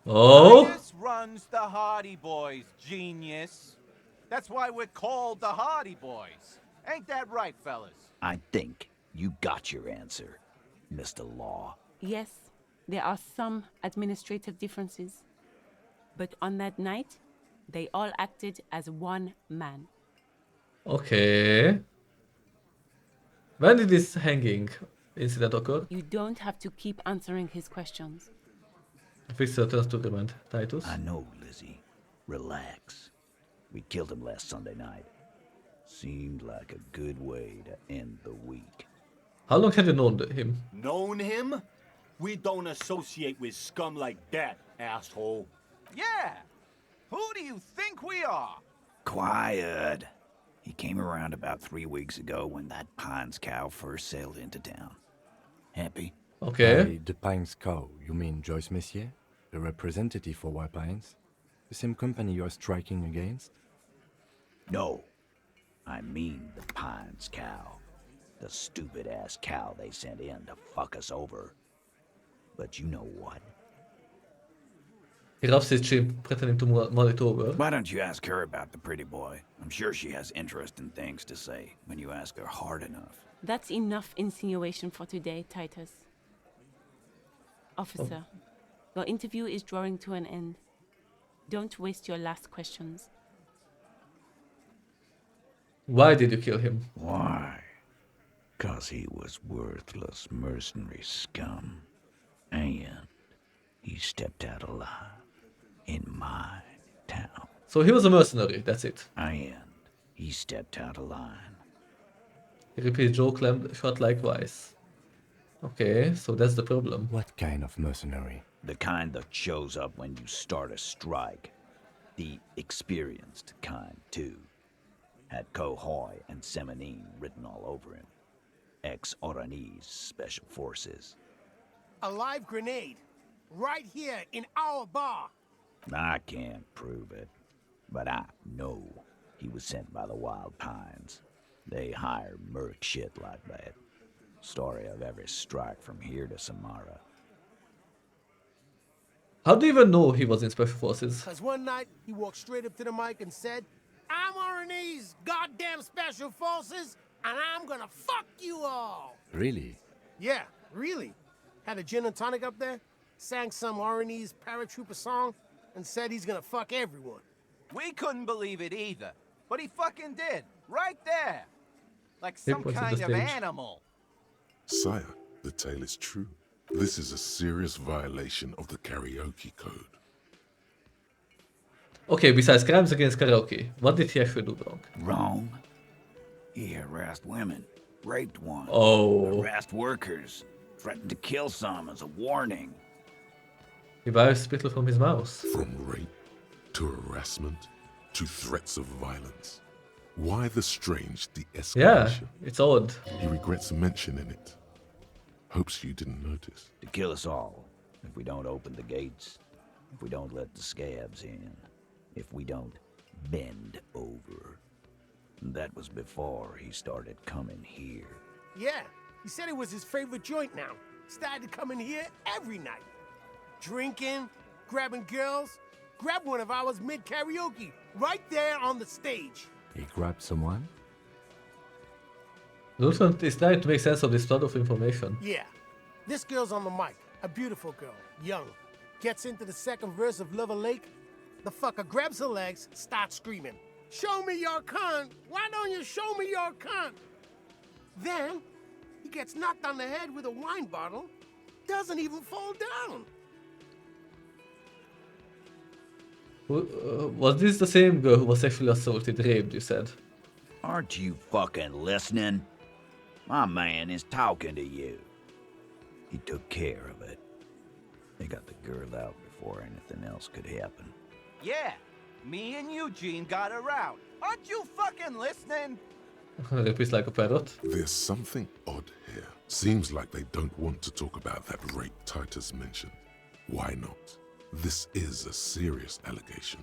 Oh! Titus runs the Hardy Boys, genius. That's why we're called the Hardy Boys. Ain't that right, fellas? I think you got your answer, Mr. Law. Yes, there are some administrative differences. But on that night, they all acted as one man. Okay. When did this hanging incident occur? You don't have to keep answering his questions. Fixer turns to remand Titus. I know, Lizzie. Relax. We killed him last Sunday night. Seemed like a good way to end the week. How long have you known him? Known him? We don't associate with scum like that, asshole. Yeah! Who do you think we are? Quiet. He came around about 3 weeks ago when that Pines cow first sailed into town. Happy? Okay. By the Pines cow, you mean Joyce Messier? The representative for White Pines? The same company you are striking against? No. I mean the Pines cow. The stupid-ass cow they sent in to fuck us over. But you know what? He rubs his chin, pretending to mull it over. Why don't you ask her about the pretty boy? I'm sure she has interesting things to say when you ask her hard enough. That's enough insinuation for today, Titus. Officer, your interview is drawing to an end. Don't waste your last questions. Why did you kill him? Why? 'Cause he was worthless mercenary scum. And he stepped out alive in my town. So he was a mercenary, that's it. And he stepped out of line. He repeats Joe clammed shot likewise. Okay, so that's the problem. What kind of mercenary? The kind that shows up when you start a strike. The experienced kind, too. Had Cohoy and Semenine written all over him. Ex-Oranese Special Forces. A live grenade. Right here in our bar. I can't prove it, but I know he was sent by the Wild Pines. They hire merc shit like that. Story of every strike from here to Samara. How do you even know he was in Special Forces? Because one night, he walked straight up to the mic and said, I'm Oranese goddamn Special Forces, and I'm gonna fuck you all. Really? Yeah, really. Had a gin and tonic up there, sang some Oranese paratrooper song, and said he's gonna fuck everyone. We couldn't believe it either. But he fucking did. Right there. Like He some points at the kind of stage. animal. Sire, the tale is true. This is a serious violation of the karaoke code. Okay, besides crimes against karaoke, what did he actually do wrong? Wrong. He harassed women, raped one, Oh. harassed workers, threatened to kill some as a warning. He wipes spittle from his mouth. From rape to harassment to threats of violence. Why the strange de-escalation? Yeah, it's odd. He regrets mentioning it. Hopes you didn't notice. To kill us all, if we don't open the gates, if we don't let the scabs in, if we don't bend over. That was before he started coming here. Yeah, he said it was his favorite joint now. Started to come in here every night. Drinking, grabbing girls. Grabbed one of ours mid-karaoke, right there on the stage. He grabbed someone? Lieutenant is trying to make sense of this flood of information. Yeah, this girl's on the mic. A beautiful girl, young. Gets into the second verse of Lover Lake. The fucker grabs her legs, starts screaming. Show me your cunt! Why don't you show me your cunt? Then, he gets knocked on the head with a wine bottle. Doesn't even fall down. Was this the same girl who was sexually assaulted, raped, you said? Aren't you fucking listening? My man is talking to you. He took care of it. They got the girl out before anything else could happen. Yeah, me and Eugene got her out. Aren't you fucking listening? Repeats like a parrot. There's something odd here. Seems like they don't want to talk about that rape Titus mentioned. Why not? This is a serious allegation.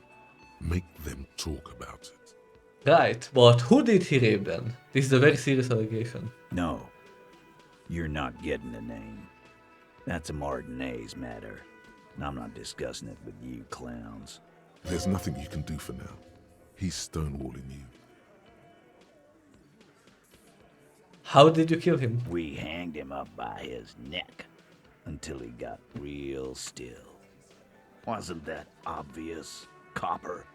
Make them talk about it. Right, but who did he rape then? This is a very serious allegation. No, you're not getting the name. That's a Martinez matter. And I'm not discussing it with you clowns. There's nothing you can do for now. He's stonewalling you. How did you kill him? We hanged him up by his neck until he got real still. Wasn't that obvious, copper?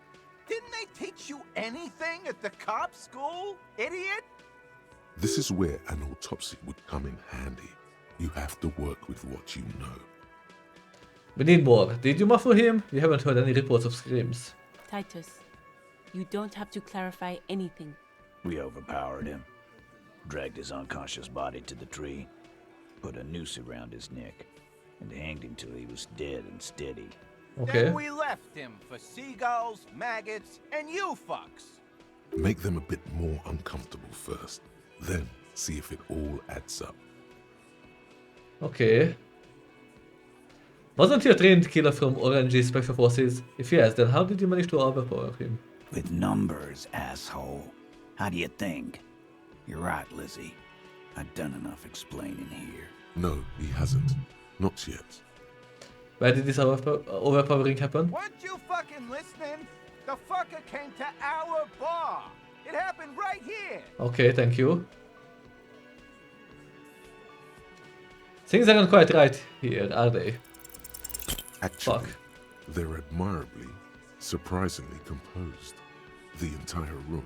Didn't they teach you anything at the cop school, idiot? This is where an autopsy would come in handy. You have to work with what you know. We need more. Did you muffle him? We haven't heard any reports of screams. Titus, you don't have to clarify anything. We overpowered him, dragged his unconscious body to the tree, put a noose around his neck, and hanged him till he was dead and steady. Okay. Then we left him for seagulls, maggots, and you fucks. Make them a bit more uncomfortable first. Then see if it all adds up. Okay. Wasn't he a trained killer from Orange Special Forces? If yes, then how did you manage to overpower him? With numbers, asshole. How do you think? You're right, Lizzie. I've done enough explaining here. No, he hasn't. Not yet. Where did this overpowering happen? Weren't you fucking listening? The fucker came to our bar. It happened right here. Okay, thank you. Things aren't quite right here, are they? Actually, Fuck. they're admirably, surprisingly composed. The entire room.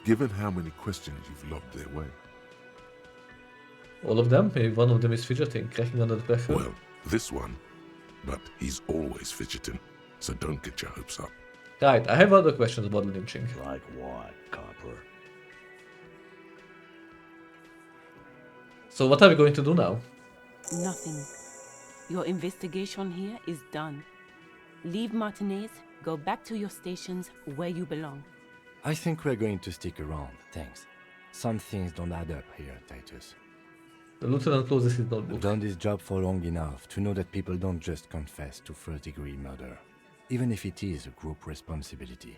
Given how many questions you've lobbed their way. All of them? Maybe one of them is fidgeting, cracking under the pressure. Well, this one. But he's always fidgeting, so don't get your hopes up. Right, I have other questions about lynching. Like what, Copper? So what are we going to do now? Nothing. Your investigation here is done. Leave Martinez, go back to your stations where you belong. I think we're going to stick around, thanks. Some things don't add up here, Titus. The lieutenant closes his I've notebook. done this job for long enough to know that people don't just confess to first-degree murder. Even if it is a group responsibility.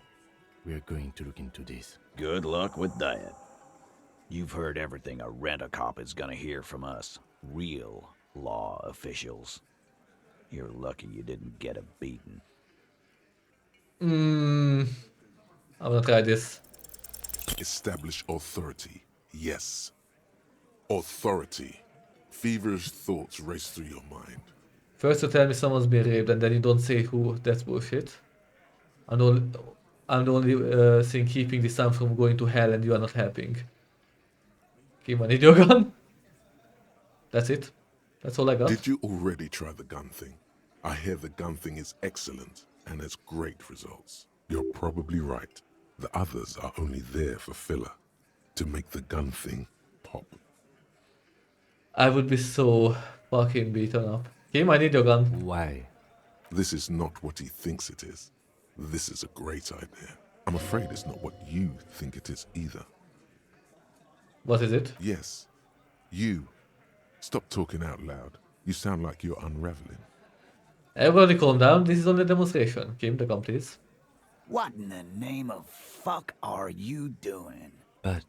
We're going to look into this. Good luck with that. You've heard everything a rent-a-cop is gonna hear from us. Real law officials. You're lucky you didn't get a beating. I'm gonna try this. Establish authority. Yes. Authority. Feverish thoughts race through your mind. First you tell me someone's been raped and then you don't say who, that's bullshit. I I'm the only thing keeping this town from going to hell and you are not helping. Kim, I need your gun. That's it. That's all I got. Did you already try the gun thing? I hear the gun thing is excellent and has great results. You're probably right. The others are only there for filler, to make the gun thing pop. I would be so fucking beaten up. Kim, I need your gun. Why? This is not what he thinks it is. This is a great idea. I'm afraid it's not what you think it is either. What is it? Yes, you. Stop talking out loud. You sound like you're unraveling. Everybody calm down. This is only a demonstration. Kim, the gun, please. What in the name of fuck are you doing? But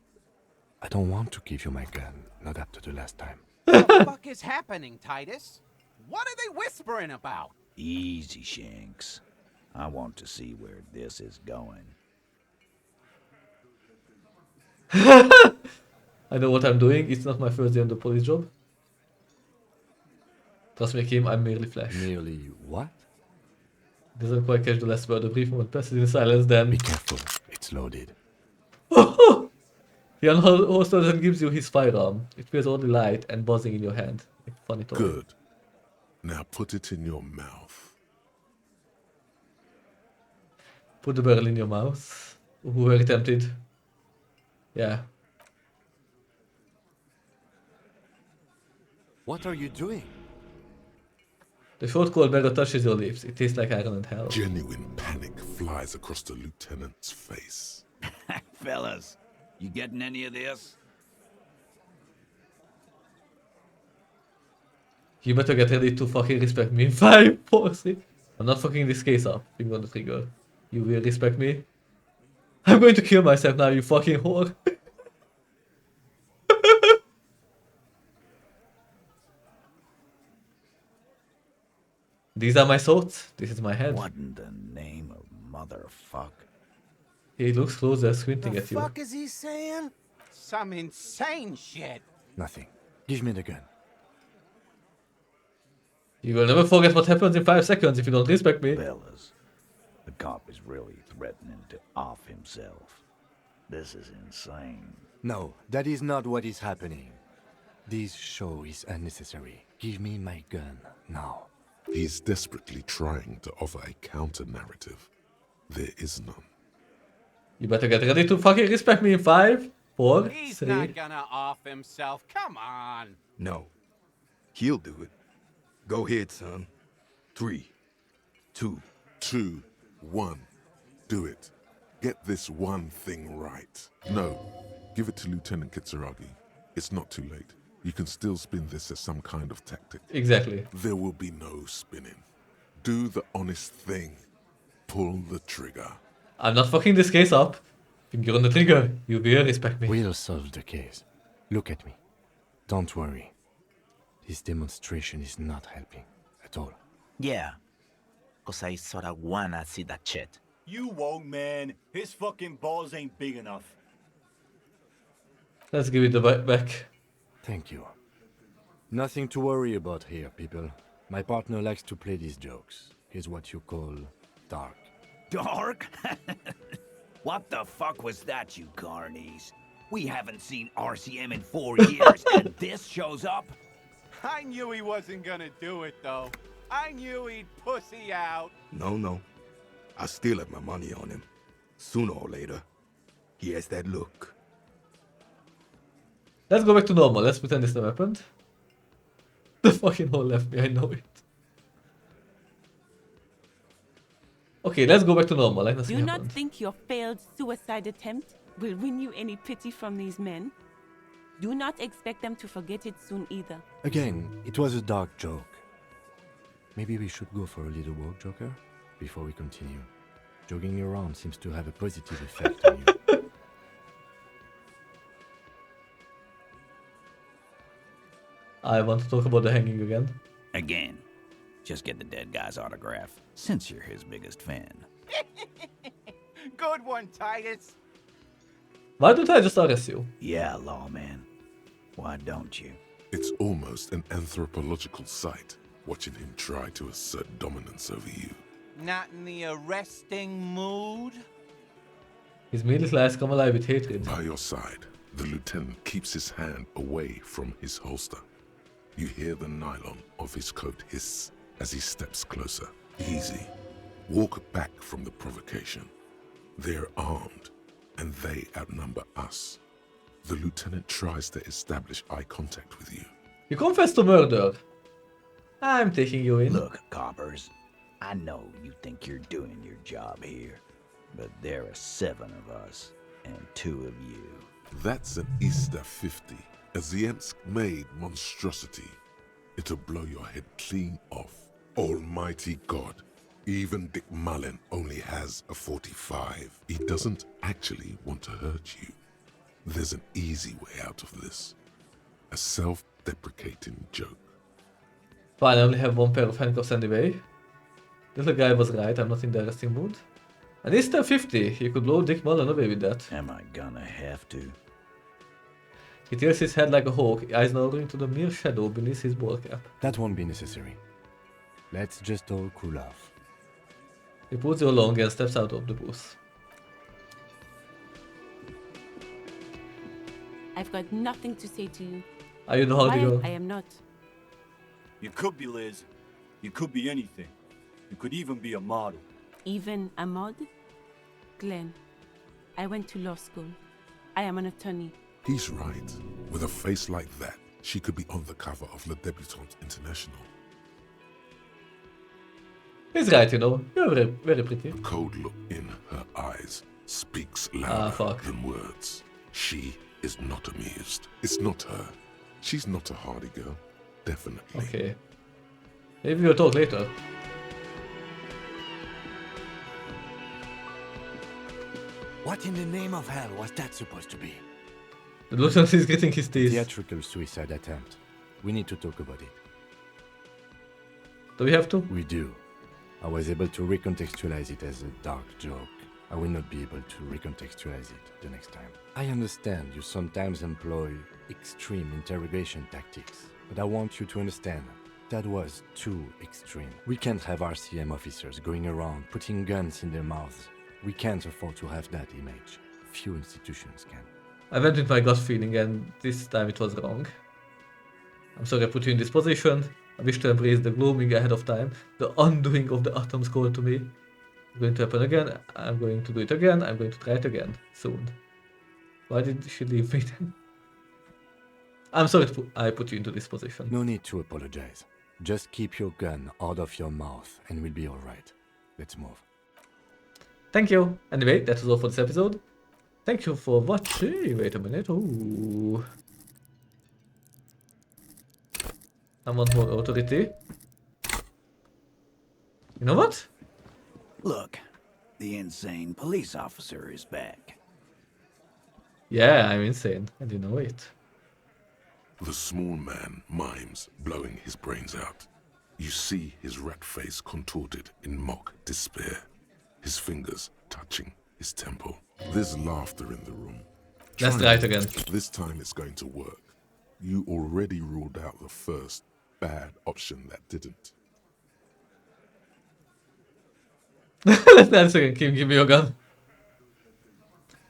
I don't want to give you my gun, not after the last time. What the fuck is happening, Titus? What are they whispering about? Easy, Shanks. I want to see where this is going. I know what I'm doing. It's not my first day on the police job. Trust me, Kim, I'm merely Flash. Merely what? Doesn't quite catch the last word. The brief moment passes in silence, then... Be careful, it's loaded. He unholsters and gives you his firearm. It feels only light and buzzing in your hand. Like funny toy. Good. Now put it in your mouth. Put the barrel in your mouth. Ooh, very tempted. Yeah. What are you doing? The short cold barrel touches your lips. It tastes like iron and hell. Genuine panic flies across the lieutenant's face. Fellas, you getting any of this? You better get ready to fucking respect me in 5, 4, 3. I'm not fucking this case up. Finger on the trigger. You will respect me? I'm going to kill myself now, you fucking whore. These are my thoughts. This is my head. What in the name of motherfuck? He looks closer, squinting at you. Fuck is he saying? Some insane shit. Nothing. Give me the gun. You will never forget what happens in 5 seconds if you don't respect me. Fellas, the cop is really threatening to off himself. This is insane. No, that is not what is happening. This show is unnecessary. Give me my gun, now. He's desperately trying to offer a counter-narrative. There is none. You better get ready to fucking respect me in 5, 4, He's 3. not gonna off himself. Come on. No. He'll do it. Go ahead, son. 3, 2. 2, 1. Do it. Get this one thing right. No. Give it to Lieutenant Kitsuragi. It's not too late. You can still spin this as some kind of tactic. Exactly. There will be no spinning. Do the honest thing. Pull the trigger. I'm not fucking this case up. Finger on the trigger. You will respect me. We'll solve the case. Look at me. Don't worry. This demonstration is not helping at all. Yeah, cause I sorta wanna see that shit. You won't, man. His fucking balls ain't big enough. Let's give it the back. Thank you. Nothing to worry about here, people. My partner likes to play these jokes. He's what you call dark. Dark? What the fuck was that, you carnies? We haven't seen RCM in 4 years, and this shows up? I knew he wasn't gonna do it, though. I knew he'd pussy out. No. I still have my money on him. Sooner or later, he has that look. Let's go back to normal. Let's pretend this never happened. The fucking hole left me, I know it. Okay, let's go back to normal. Like nothing Do not happened. think your failed suicide attempt will win you any pity from these men. Do not expect them to forget it soon either. Again, it was a dark joke. Maybe we should go for a little walk, Joker, before we continue. Jogging around seems to have a positive effect on you. I want to talk about the hanging again. Again, just get the dead guy's autograph, since you're his biggest fan. Good one, Titus. Why don't I just arrest you? Yeah, lawman. Why don't you? It's almost an anthropological sight, watching him try to assert dominance over you. Not in the arresting mood? His middle eyes come alive with hatred. By your side, the lieutenant keeps his hand away from his holster. You hear the nylon of his coat hiss as he steps closer. Easy. Walk back from the provocation. They're armed, and they outnumber us. The lieutenant tries to establish eye contact with you. You confess to murder. I'm taking you in. Look, coppers, I know you think you're doing your job here, but there are 7 of us and 2 of you. That's an Easter 50. As the Emsk-made monstrosity, it'll blow your head clean off. Almighty God. Even Dick Mullen only has a 45. He doesn't actually want to hurt you. There's an easy way out of this. A self-deprecating joke. Fine, I only have 1 pair of handcuffs anyway. Little guy was right, I'm not in the resting mood. And it's still 50, you could blow Dick Mullen away with that. Am I gonna have to? He tilts his head like a hawk, eyes narrowing to the mere shadow beneath his ball cap. That won't be necessary. Let's just all cool off. He pulls you along and steps out of the booth. I've got nothing to say to you. Are you the hardy Why? girl? I am not. You could be Liz. You could be anything. You could even be a model. Even a mod? Glenn, I went to law school. I am an attorney. He's right. With a face like that, she could be on the cover of Le Debutante International. He's right, you know. You're very, very pretty. The cold look in her eyes speaks louder than words. She is not amused. It's not her. She's not a hardy girl. Definitely. Okay. Maybe we'll talk later. What in the name of hell was that supposed to be? The lieutenant is getting his teeth. Theatrical suicide attempt. We need to talk about it. Do we have to? We do. I was able to recontextualize it as a dark joke. I will not be able to recontextualize it the next time. I understand you sometimes employ extreme interrogation tactics, but I want you to understand that was too extreme. We can't have RCM officers going around putting guns in their mouths. We can't afford to have that image. Few institutions can. I went with my gut feeling and this time it was wrong. I'm sorry I put you in this position. I wish to embrace the gloaming ahead of time. The undoing of the atoms called to me. It's going to happen again. I'm going to do it again. I'm going to try it again. Soon. Why did she leave me then? I'm sorry I put you into this position. No need to apologize. Just keep your gun out of your mouth and we'll be alright. Let's move. Thank you. Anyway, that was all for this episode. Thank you for watching. Wait a minute. Ooh. I want more authority. You know what? Look, the insane police officer is back. Yeah, I'm insane. And you know it. The small man mimes blowing his brains out. You see his rat face contorted in mock despair. His fingers touching his temple. There's laughter in the room. Let's try it again. This time it's going to work. You already ruled out the first bad option that didn't. Let's dance again. Give me your gun.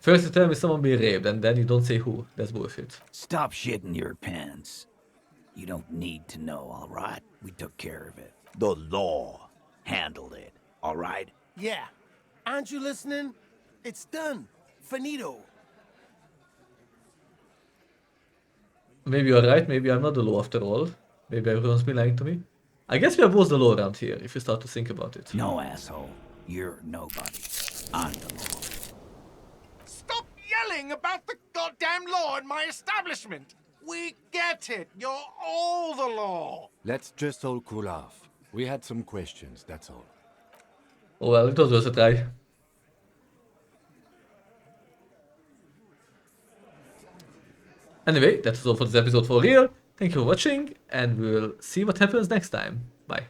First you tell me someone being raped and then you don't say who. That's bullshit. Stop shitting your pants. You don't need to know, all right? We took care of it. The law handled it, all right? Yeah. Aren't you listening? It's done. Finito. Maybe you're right, maybe I'm not the law after all. Maybe everyone's been lying to me. I guess we are both the law around here, if you start to think about it. No, asshole. You're nobody. I'm the law. Stop yelling about the goddamn law in my establishment! We get it. You're all the law. Let's just all cool off. We had some questions, that's all. Oh well, it was worth a try. Anyway, that's all for this episode for real. Thank you for watching, and we'll see what happens next time. Bye.